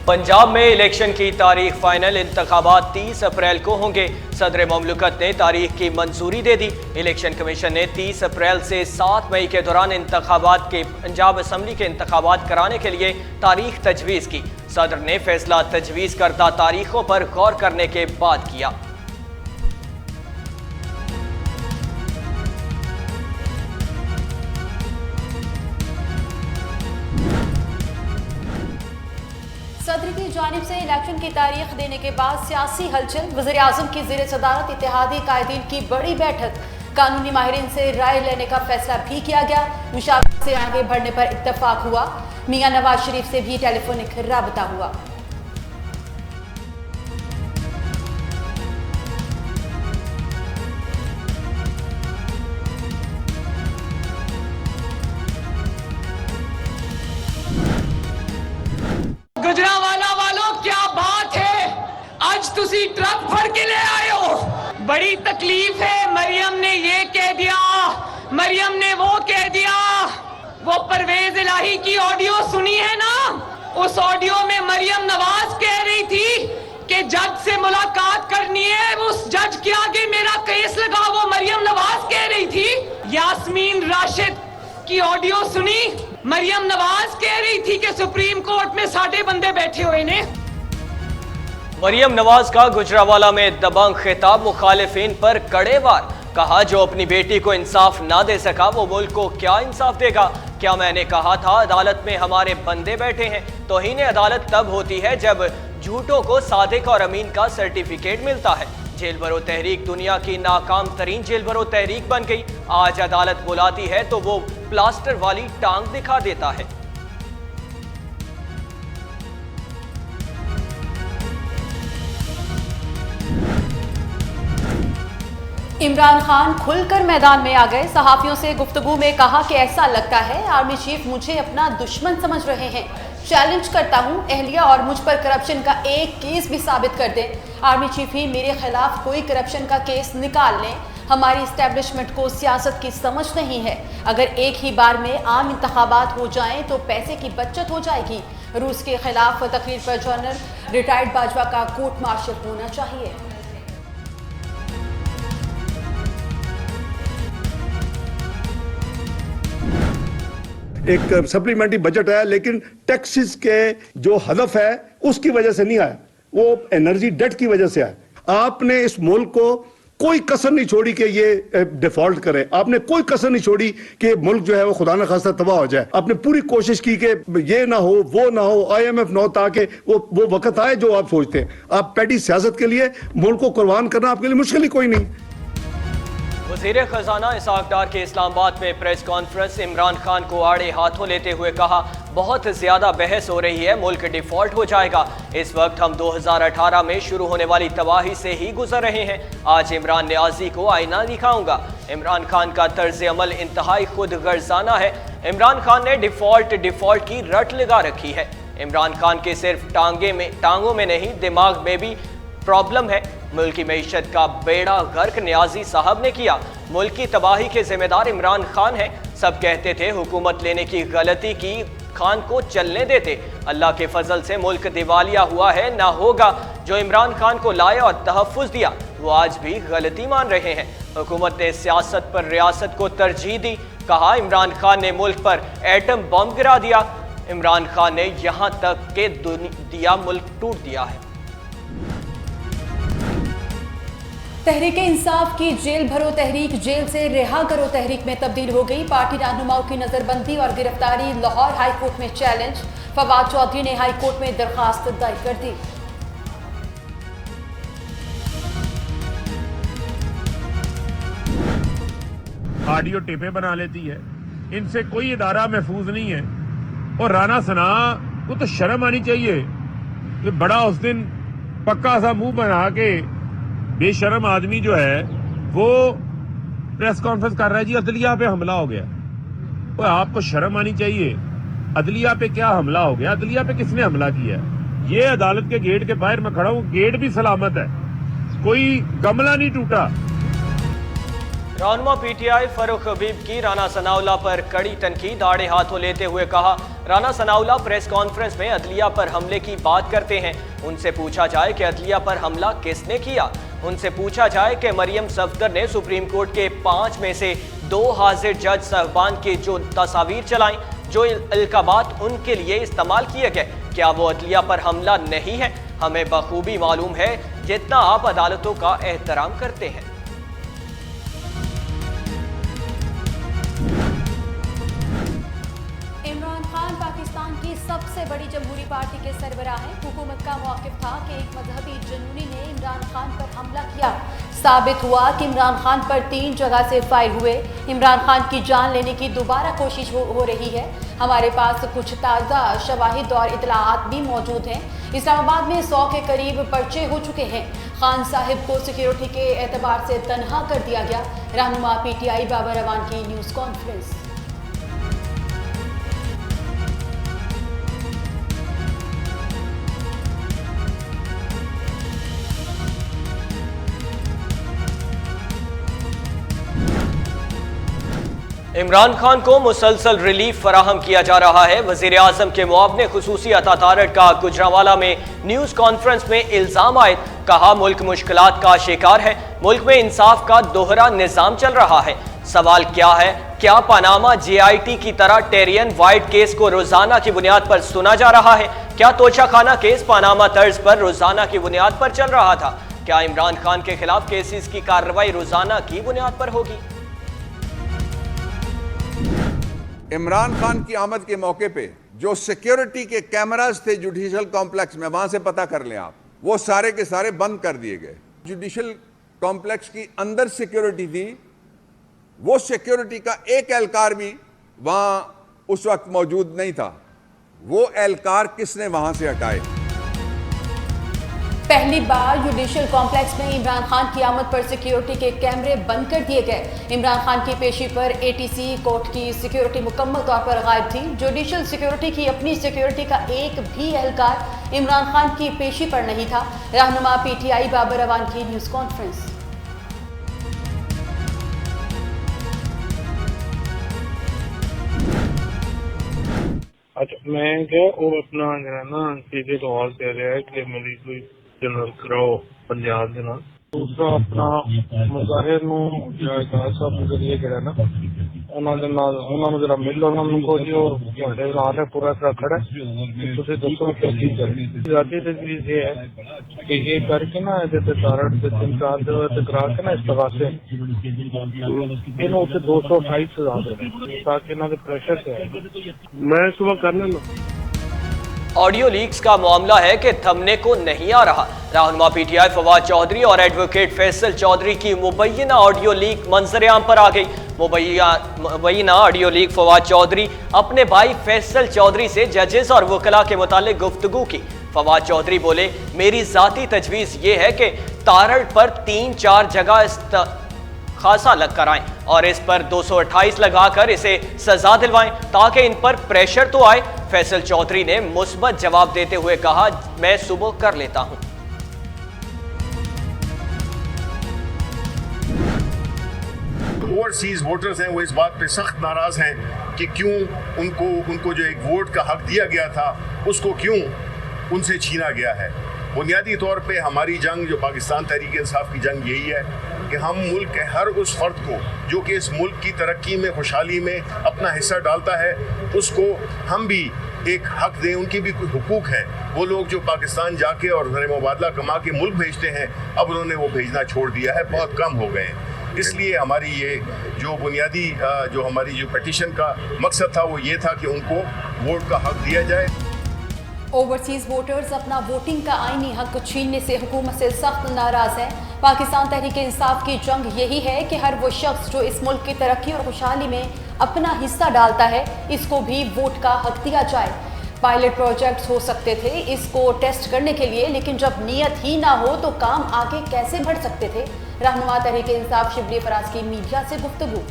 पंजाब में इलेक्शन की तारीख फाइनल, इंतखाबात 30 अप्रैल को होंगे। सदर मुमलिकत ने तारीख की मंजूरी दे दी। इलेक्शन कमीशन ने 30 अप्रैल से 7 मई के दौरान इंतखाबात के पंजाब असम्बली के इंतखाबात कराने के लिए तारीख तजवीज़ की। सदर ने फैसला तजवीज़ करदा तारीखों पर गौर करने के बाद किया। सदर की जानिब से इलेक्शन की तारीख देने के बाद सियासी हलचल, वज़ीर-ए-आज़म की ज़ेर सदारत इत्तेहादी कायदीन की बड़ी बैठक, कानूनी माहिरीन से राय लेने का फैसला भी किया गया। मुशावरत से आगे बढ़ने पर इत्तफाक हुआ। मियां नवाज शरीफ से भी टेलीफोनिक राबता हुआ। गुजरावाला वालों, क्या बात है, आज तुसी ट्रक फड़ के ले आए हो। बड़ी तकलीफ है। मरियम ने ये कह दिया, मरियम ने वो कह दिया। वो परवेज इलाही की ऑडियो सुनी है ना? उस ऑडियो में मरियम नवाज कह रही थी कि जज से मुलाकात करनी है, उस जज के आगे मेरा केस लगा। वो मरियम नवाज कह रही थी। यास्मीन राशिद की ऑडियो सुनी? मरियम नवाज कह रही थी कि सुप्रीम कोर्ट में 60 बंदे बैठे हुए ने। मरियम नवाज का गुजरावाला में दबंग खिताब, मुखालिफिन पर कड़े वार। कहा जो अपनी बेटी को इंसाफ ना दे सका वो मुल्क को क्या इंसाफ देगा। क्या मैंने कहा था अदालत में हमारे बंदे बैठे हैं। तौहीन अदालत तब होती है जब झूठों को सादिक और अमीन का सर्टिफिकेट मिलता है। जेल भरो तहरीक दुनिया की नाकाम तरीन जेल भरो तहरीक बन गई। आज अदालत बुलाती है तो वो प्लास्टर वाली टांग दिखा देता है। इमरान खान खुलकर मैदान में आ गए। सहाफियों से गुफ्तगू में कहा कि ऐसा लगता है आर्मी चीफ मुझे अपना दुश्मन समझ रहे हैं। चैलेंज करता हूं अहलिया और मुझ पर करप्शन का एक केस भी साबित कर दें। आर्मी चीफ ही मेरे खिलाफ कोई करप्शन का केस निकाल लें। हमारी इस्टेब्लिशमेंट को सियासत की समझ नहीं है। अगर एक ही बार में आम इंतखाबात हो जाएं तो पैसे की बचत हो जाएगी। रूस के खिलाफ तकरीर पर जनरल रिटायर्ड बाजवा का कोर्ट मार्शल होना चाहिए। एक सप्लीमेंट्री बजट है लेकिन टैक्सेस के जो हदफ है उसकी वजह से नहीं आया, वो एनर्जी डेट की वजह से आया। आपने इस मुल्क को कोई कसर नहीं छोड़ी कि ये डिफॉल्ट करे। आपने कोई कसर नहीं छोड़ी कि मुल्क जो है वो खुदा न खास्ता तबाह हो जाए। आपने पूरी कोशिश की कि ये ना हो, वो ना हो, IMF ना हो, ताकि वो वक्त आए जो आप सोचते हैं। आप पैटी सियासत के लिए मुल्क को कुर्बान करना आपके लिए मुश्किल ही कोई नहीं। वज़ीर खजाना इसहाक डार के इस्लामाबाद में प्रेस कॉन्फ्रेंस, इमरान खान को आड़े हाथों लेते हुए कहा बहुत ज्यादा बहस हो रही है, मुल्क डिफॉल्ट हो जाएगा। इस वक्त हम 2018 में शुरू होने वाली तबाही से ही गुजर रहे हैं। आज इमरान न्याजी को आईना दिखाऊंगा। इमरान खान का तर्ज अमल इंतहाई खुद गर्जाना है। इमरान खान ने डिफॉल्ट की रट लगा रखी है। इमरान खान के सिर्फ टांगों में नहीं दिमाग में भी प्रॉब्लम है। मुल्क की मईशत का बेड़ा गर्क न्याजी साहब ने किया। मुल्क की तबाही के जिम्मेदार इमरान खान है। सब कहते थे हुकूमत लेने की गलती की, खान को चलने देते। अल्लाह के फजल से मुल्क दिवालिया हुआ है, ना होगा। जो इमरान खान को लाया और तहफ़्फ़ुज़ दिया वो आज भी गलती मान रहे हैं। हुकूमत ने सियासत पर रियासत को तरजीह दी। कहा इमरान खान ने मुल्क पर एटम बम गिरा दिया। इमरान खान ने यहाँ तक के दिया मुल्क टूट दिया है। तहरीक इंसाफ की जेल भरो तहरीक जेल से रिहा करो तहरीक में तब्दील हो गई। पार्टी रहनुमाओं की नजरबंदी और गिरफ्तारी लाहौर हाई कोर्ट में चैलेंज। फवाद चौधरी ने हाई कोर्ट में दरखास्त दायर कर दी। ऑडियो टेपें बना लेती है, इनसे कोई इदारा महफूज नहीं है। और राना सना को तो शर्म आनी चाहिए कि बड़ा उस दिन पक्का सा मुंह बना के बेशर्म आदमी जो है वो प्रेस कॉन्फ्रेंस कर रहा है जी अदलिया पे हमला हो गया। तो आपको शर्म आनी चाहिए। अदलिया पे क्या हमला हो गया? अदलिया पे किसने हमला किया? ये अदालत के गेट के बाहर मैं खड़ा हूं, गेट भी सलामत है, कोई गमला नहीं टूटा। रहनुमा पीटीआई फरूख हबीब की राना सनाउल्लाह पर कड़ी तनकीद आड़े हाथों लेते हुए कहा, राना सनाउल्लाह प्रेस कॉन्फ्रेंस में अदलिया पर हमले की बात करते हैं। उनसे पूछा जाए कि अदलिया पर हमला किसने किया। उनसे पूछा जाए कि मरियम सफदर ने सुप्रीम कोर्ट के 5 में से 2 हाजिर जज साहबान के जो तस्वीर चलाई, जो इल्काबात उनके लिए इस्तेमाल किए गए, क्या वो अदलिया पर हमला नहीं है? हमें बखूबी मालूम है जितना आप अदालतों का एहतराम करते हैं। इमरान खान पाकिस्तान की सबसे बड़ी जमहूरी पार्टी के सरबराह हैं। हुकूमत का मौक़िफ़ था कि एक मजहबी जुनूनी ने इमरान खान पर हमला किया। साबित हुआ कि इमरान खान पर 3 जगह से फायर हुए। इमरान खान की जान लेने की दोबारा कोशिश हो रही है। हमारे पास कुछ ताज़ा शवाहिद और इतलाआत भी मौजूद हैं। इस्लामाबाद में 100 के करीब पर्चे हो चुके हैं। खान साहिब को सिक्योरिटी के एतबार से तनहा कर दिया गया। रहनुमा पीटीआई बाबर अवान की न्यूज़ कॉन्फ्रेंस। इमरान खान को मुसलसल रिलीफ फराहम किया जा रहा है। वजीर आजम के मुआवने खुसूसी अता तारड़ का गुजरांवाला में न्यूज़ कॉन्फ्रेंस में इल्ज़ाम आए। कहा, मुल्क मुश्किलात का शिकार है। मुल्क में इंसाफ का दोहरा निज़ाम चल रहा है। सवाल क्या है, क्या पनामा JIT की तरह टेरियन वाइट केस को रोजाना की बुनियाद पर सुना जा रहा है? क्या तोशाखाना केस पनामा तर्ज पर रोजाना की बुनियाद पर चल रहा था? क्या इमरान खान के खिलाफ केसेस की कार्रवाई रोजाना की बुनियाद पर होगी? इमरान खान की आमद के मौके पे जो सिक्योरिटी के कैमरास थे जुडिशल कॉम्प्लेक्स में, वहां से पता कर लें आप, वो सारे के सारे बंद कर दिए गए। जुडिशल कॉम्प्लेक्स की अंदर सिक्योरिटी थी, वो सिक्योरिटी का एक एहलकार भी वहां उस वक्त मौजूद नहीं था। वो एहलकार किसने वहां से हटाए? पहली बार जुडिशल कॉम्प्लेक्स में इमरान खान की आमद पर सिक्योरिटी के कैमरे बंद कर दिए गए। इमरान खान की पेशी पर ATC कोर्ट की सिक्योरिटी मुकम्मल तौर पर गायब थी। जुडिशल सिक्योरिटी की अपनी सिक्योरिटी का एक भी एहलकार इमरान खान की पेशी पर नहीं था। रहनुमा PTI बाबर अवान की न्यूज़ कॉन्फ्रेंस। अच्छा, मैं क्या वो अपना ना सीधे लाहौर से रहा है कि मेरी कोई जनरल कराओ पंजाब के नाल। दूसरा अपना मुजाहिर नूं इजाज़ साहब मुजरिए जरा ना उन्होंने जरा मिल उनको जो ਤੁਹਾਡੇ ਨਾਲ है पूरा तरह खड़ा ਤੁਸੀਂ ਦੱਸੋ ਕਿ ਕੀ ਕਰੇ। ज़ाती तजवीज़ ये है कि ये करके ना जैसे तारड़ से 3-4 जगह करा के ना इस्तगासे इन्हों से 228 सजा देने ताकि इन्हों के प्रेशर से मैं सुबह करना ना। ऑडियो लीक्स का मामला है कि थमने को नहीं आ रहा। रहनुमा PTI फवाद चौधरी और एडवोकेट फैसल चौधरी की मुबैना ऑडियो लीक मंजर-ए-आम पर आ गई। मुबैना ऑडियो लीक फवाद चौधरी अपने भाई फैसल चौधरी से जजेस और वकला के मुतालिक गुफ्तगू की। फवाद चौधरी बोले, मेरी ज़ाती तजवीज़ ये है कि तारड़ पर 3-4 जगह खासा लग कर आएं और इस पर 228 लगाकर इसे सजा दिलवाएं ताकि इन पर प्रेशर तो आए। फैसल चौधरी ने मुस्बत जवाब देते हुए कहा, मैं सुबह कर लेता हूं। ओवरसीज वोटर्स हैं वो इस बात पे सख्त नाराज हैं कि क्यों उनको जो एक वोट का हक दिया गया था उसको क्यों उनसे छीना गया है। बुनियादी तौर पे हमारी जंग जो पाकिस्तान तहरीक इंसाफ की जंग यही है कि हम मुल्क के हर उस फर्द को जो कि इस मुल्क की तरक्की में खुशहाली में अपना हिस्सा डालता है उसको हम भी एक हक दें। उनकी भी कोई हुकूक है। वो लोग जो पाकिस्तान जाके और ज़र मुबादला कमा के मुल्क भेजते हैं, अब उन्होंने वो भेजना छोड़ दिया है, बहुत कम हो गए हैं। इसलिए हमारी ये जो बुनियादी जो हमारी जो पिटीशन का मकसद था वो ये था कि उनको वोट का हक दिया जाए। ओवरसीज वोटर्स अपना वोटिंग का आईनी हक छीनने से हुकूमत से सख्त नाराज है। पाकिस्तान तहरीक इंसाफ की जंग यही है कि हर वो शख्स जो इस मुल्क की तरक्की और खुशहाली में अपना हिस्सा डालता है, इसको भी वोट का हक दिया जाए। पायलट प्रोजेक्ट्स हो सकते थे इसको टेस्ट करने के लिए, लेकिन जब नीयत ही ना हो तो काम आगे कैसे बढ़ सकते थे। रहनुमा तहरीक इंसाफ शिबली फराज की मीडिया से गुफ्तगू।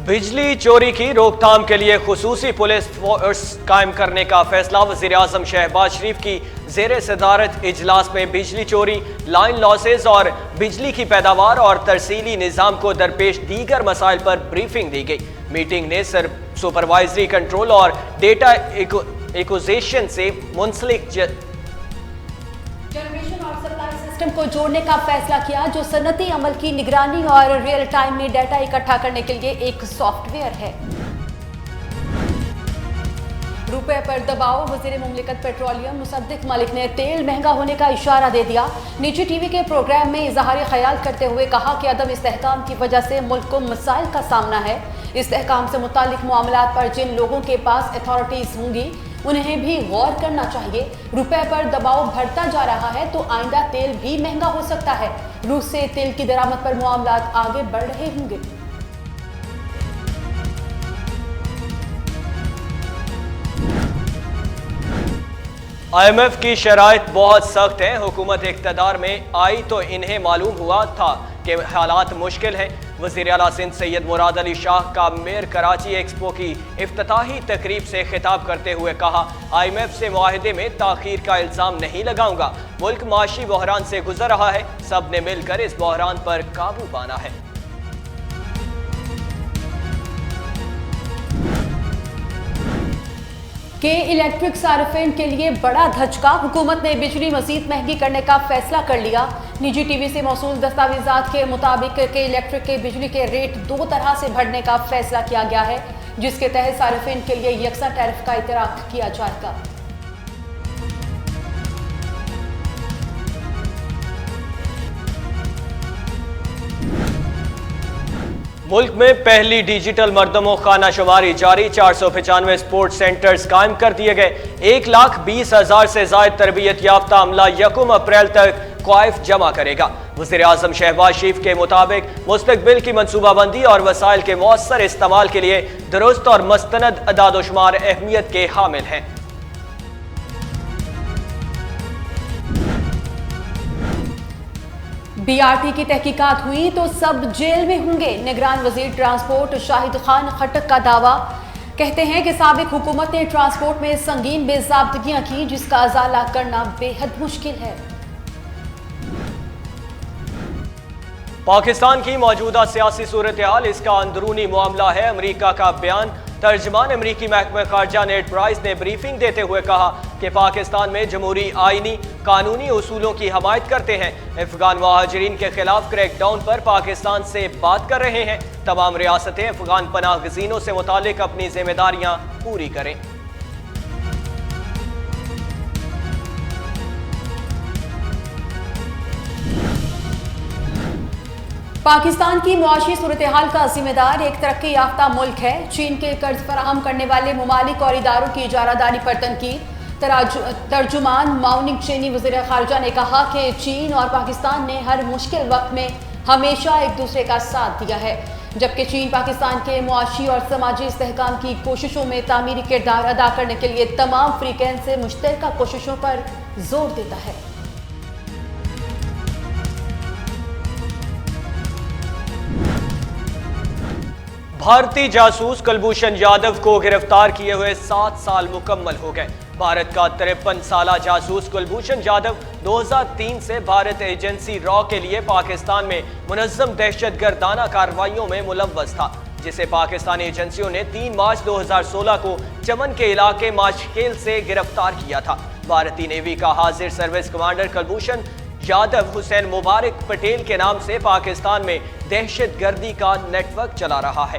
बिजली चोरी की रोकथाम के लिए खुसूसी पुलिस फोर्स कायम करने का फैसला। वज़ीर-ए-आज़म शहबाज शरीफ की ज़ेरे सदारत इजलास में बिजली चोरी, लाइन लॉसेज और बिजली की पैदावार और तरसीली निज़ाम को दरपेश दीगर मसाइल पर ब्रीफिंग दी गई। मीटिंग ने सुपरवाइजरी कंट्रोल और डेटा एक्विजिशन से मुंसलिक जनरेशन और सप्लाई सिस्टम को जोड़ने का फैसला किया, जो सनती अमल की निगरानी और रियल टाइम में डाटा इकट्ठा करने के लिए एक सॉफ्टवेयर है। रुपए पर दबाव। वज़ीर मुमलिकत पेट्रोलियम मुसद्दिक मलिक ने तेल महंगा होने का इशारा दे दिया। निजी टीवी के प्रोग्राम में इज़हार ख्याल करते हुए कहा कि अदम इस्तेहकाम की वजह से मुल्क को मसाइल का सामना है। इस्तेहकाम से मुतालिक मामलात पर जिन लोगों के पास अथॉरिटीज होंगी उन्हें भी गौर करना चाहिए। रुपए पर दबाव बढ़ता जा रहा है तो आइंदा तेल भी महंगा हो सकता है। रूस से तेल की दरामद पर मामलात आगे बढ़ रहे होंगे। IMF की शराइत बहुत सख्त है। हुकूमत इक़्तिदार में आई तो इन्हें मालूम हुआ था कि हालात मुश्किल हैं। वज़ीर आला सिंध सैयद मुराद अली शाह का मेयर कराची एक्सपो की इफ्तिताही तकरीब से खिताब करते हुए कहा, IMF से मुआहदे में ताख़ीर का इल्ज़ाम नहीं लगाऊंगा। मुल्क माशी बहरान से गुजर रहा है, सब ने मिलकर इस बहरान पर काबू पाना है। के इलेक्ट्रिक सार्फिन के लिए बड़ा धचका। हुकूमत ने बिजली मजीद महंगी करने का फैसला कर लिया। निजी टीवी से मौसूल दस्तावेजात के मुताबिक के इलेक्ट्रिक के बिजली के रेट दो तरह से बढ़ने का फैसला किया गया है, जिसके तहत सार्फिन के लिए यकसा टैरिफ का इतराक किया जाएगा। मुल्क में पहली डिजिटल मर्दमो खाना शुमारी जारी। 495 स्पोर्ट्स सेंटर्स कायम कर दिए गए। 1,20,000 से ज्यादा तरबियत याफ्ता अमला 1 अप्रैल तक क्वाइफ जमा करेगा। वज़ीर-ए-आज़म शहबाज शरीफ के मुताबिक मुस्तकबिल की मनसूबाबंदी और वसाइल के मौसर इस्तेमाल के लिए दुरुस्त और मस्तनद अदाद-ओ-शुमार अहमियत के हामिल हैं। BRT की तहकीकात हुई तो सब जेल में होंगे। निगरान वजीर ट्रांसपोर्ट शाहिद खान खट्टक का दावा। कहते हैं कि साबिक हुकूमत ने ट्रांसपोर्ट में संगीन बेज़ाब्तगियां की, जिसका अजाला करना बेहद मुश्किल है। पाकिस्तान की मौजूदा सियासी सूरत हाल इसका अंदरूनी मामला है। अमरीका का बयान। तर्जमान अमरीकी महकमा खारजा नेड प्राइस ने ब्रीफिंग देते हुए कहा कि पाकिस्तान में जमहूरी आईनी कानूनी उसूलों की हमायत करते हैं। अफगान महाजरीन के खिलाफ क्रैकडाउन पर पाकिस्तान से बात कर रहे हैं। तमाम रियासतें अफगान पनाह गजीनों से मुतालिक अपनी जिम्मेदारियां पूरी करें। पाकिस्तान की मुआशी सूरत हाल का जिम्मेदार एक तरक्की याफ्ता मुल्क है। चीन के कर्ज फराहम करने वाले ममालिक और इदारों की इजारादारी पर तनकीद। तर्जुमान माउनिंग चीनी वज़ीर खारजा ने कहा कि चीन और पाकिस्तान ने हर मुश्किल वक्त में हमेशा एक दूसरे का साथ दिया है, जबकि चीन पाकिस्तान के मुआशी और समाजी इस्तेहकाम की कोशिशों में तामीरी किरदार अदा करने के लिए तमाम फ्रीकैन से मुश्तरका कोशिशों पर जोर देता है। भारतीय जासूस कुलभूषण यादव को गिरफ्तार किए हुए 7 साल मुकम्मल हो गए। भारत का 53 साला जासूस कुलभूषण यादव 2003 से भारत एजेंसी रॉ के लिए पाकिस्तान में मुनज़्ज़म दहशतगर्दाना कार्रवाइयों में मुलव्वस था, जिसे पाकिस्तानी एजेंसियों ने 3 मार्च 2016 को चमन के इलाके माशखेल से गिरफ्तार किया था। भारतीय नेवी का हाजिर सर्विस कमांडर कुलभूषण यादव हुसैन मुबारक पटेल के नाम से पाकिस्तान में दहशतगर्दी का नेटवर्क चला रहा है।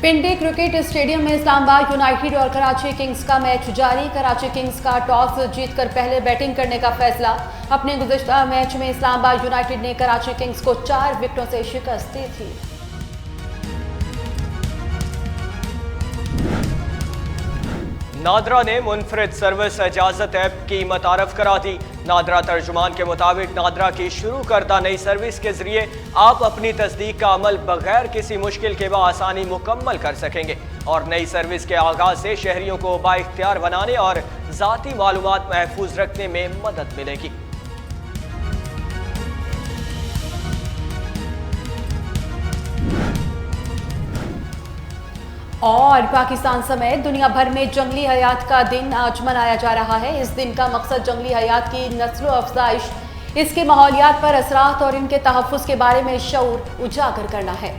पिंडी क्रिकेट स्टेडियम में इस्लामाबाद यूनाइटेड और कराची किंग्स का मैच जारी। कराची किंग्स का टॉस जीतकर पहले बैटिंग करने का फैसला। अपने गुज़िश्ता मैच में इस्लामाबाद यूनाइटेड ने कराची किंग्स को 4 विकेटों से शिकस्त दी थी। नादरा ने मुनफरिद सर्विस इजाजत ऐप की मुतारफ करा दी। नादरा तर्जुमान के मुताबिक नादरा की शुरू करदा नई सर्विस के जरिए आप अपनी तस्दीक का अमल बगैर किसी मुश्किल के आसानी मुकम्मल कर सकेंगे और नई सर्विस के आगाज से शहरियों को बाइख्तियार बनाने और ज़ाती मालूमात महफूज रखने में मदद मिलेगी। और पाकिस्तान समेत दुनिया भर में जंगली हयात का दिन आज मनाया जा रहा है। इस दिन का मकसद जंगली हयात की नस्लो अफजाइश, इसके माहौलियात पर असरात और इनके तहफ़्फ़ुज़ के बारे में शऊर उजागर करना है।